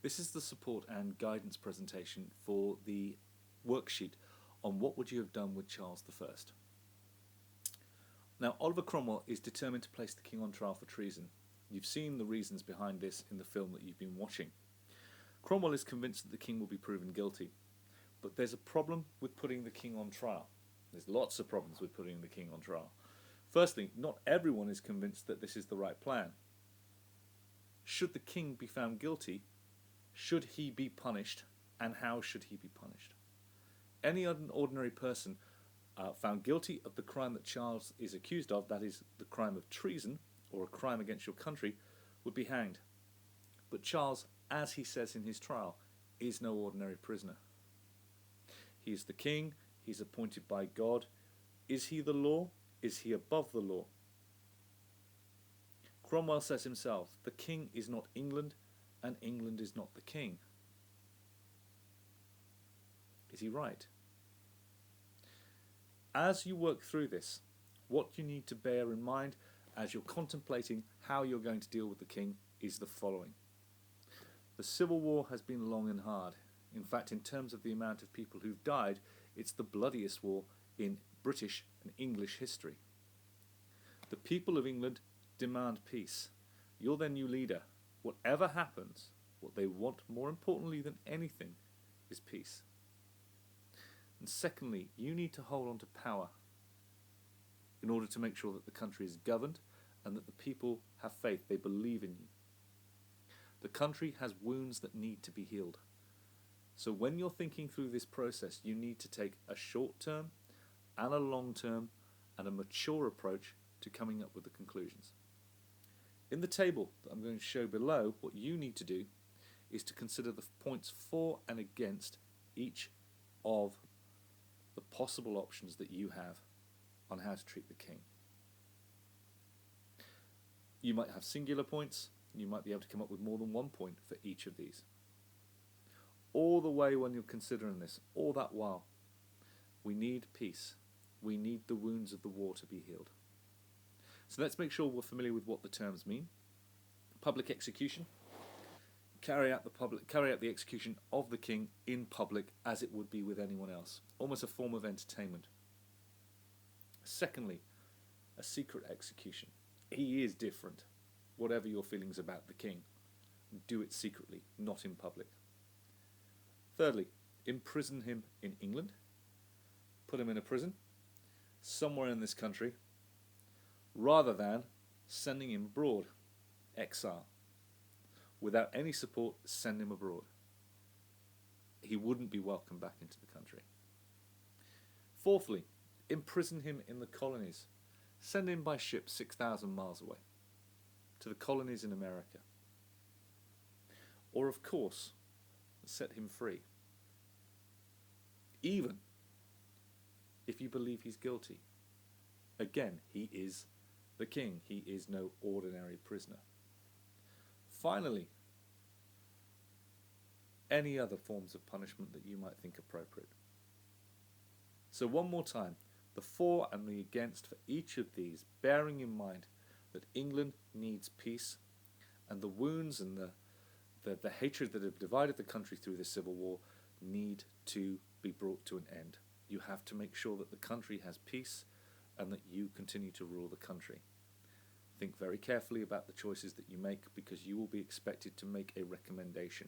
This is the support and guidance presentation for the worksheet on what would you have done with Charles I. Now, Oliver Cromwell is determined to place the king on trial for treason. You've seen the reasons behind this in the film that you've been watching. Cromwell is convinced that the king will be proven guilty, but there's a problem with putting the king on trial. There's lots of problems with putting the king on trial. Firstly, not everyone is convinced that this is the right plan. Should the king be found guilty, should he be punished, and how should he be punished? Any ordinary person found guilty of the crime that Charles is accused of, that is, the crime of treason or a crime against your country, would be hanged. But Charles, as he says in his trial, is no ordinary prisoner. He is the king, he's appointed by God. Is he the law? Is he above the law? Cromwell says himself, the king is not England, and England is not the king. Is he right? As you work through this, what you need to bear in mind as you're contemplating how you're going to deal with the king is the following. The Civil War has been long and hard. In fact, in terms of the amount of people who've died, it's the bloodiest war in British and English history. The people of England demand peace. You're their new leader. Whatever happens, what they want more importantly than anything is peace. And secondly, you need to hold on to power in order to make sure that the country is governed and that the people have faith, they believe in you. The country has wounds that need to be healed. So when you're thinking through this process, you need to take a short-term and a long-term and a mature approach to coming up with the conclusions. In the table that I'm going to show below, what you need to do is to consider the points for and against each of the possible options that you have on how to treat the king. You might have singular points, you might be able to come up with more than one point for each of these. All the way when you're considering this, all that while, we need peace. We need the wounds of the war to be healed. So let's make sure we're familiar with what the terms mean. Public execution. Carry out the execution of the king in public as it would be with anyone else. Almost a form of entertainment. Secondly, a secret execution. He is different. Whatever your feelings about the king, do it secretly, not in public. Thirdly, imprison him in England. Put him in a prison somewhere in this country, rather than sending him abroad, exile. Without any support, send him abroad. He wouldn't be welcomed back into the country. Fourthly, imprison him in the colonies. Send him by ship 6,000 miles away, to the colonies in America. Or, of course, set him free. Even if you believe he's guilty. Again, he is the king. He is no ordinary prisoner. Finally, any other forms of punishment that you might think appropriate. So one more time, the for and the against for each of these, bearing in mind that England needs peace, and the wounds and the hatred that have divided the country through the Civil War need to be brought to an end. You have to make sure that the country has peace and that you continue to rule the country. Think very carefully about the choices that you make, because you will be expected to make a recommendation.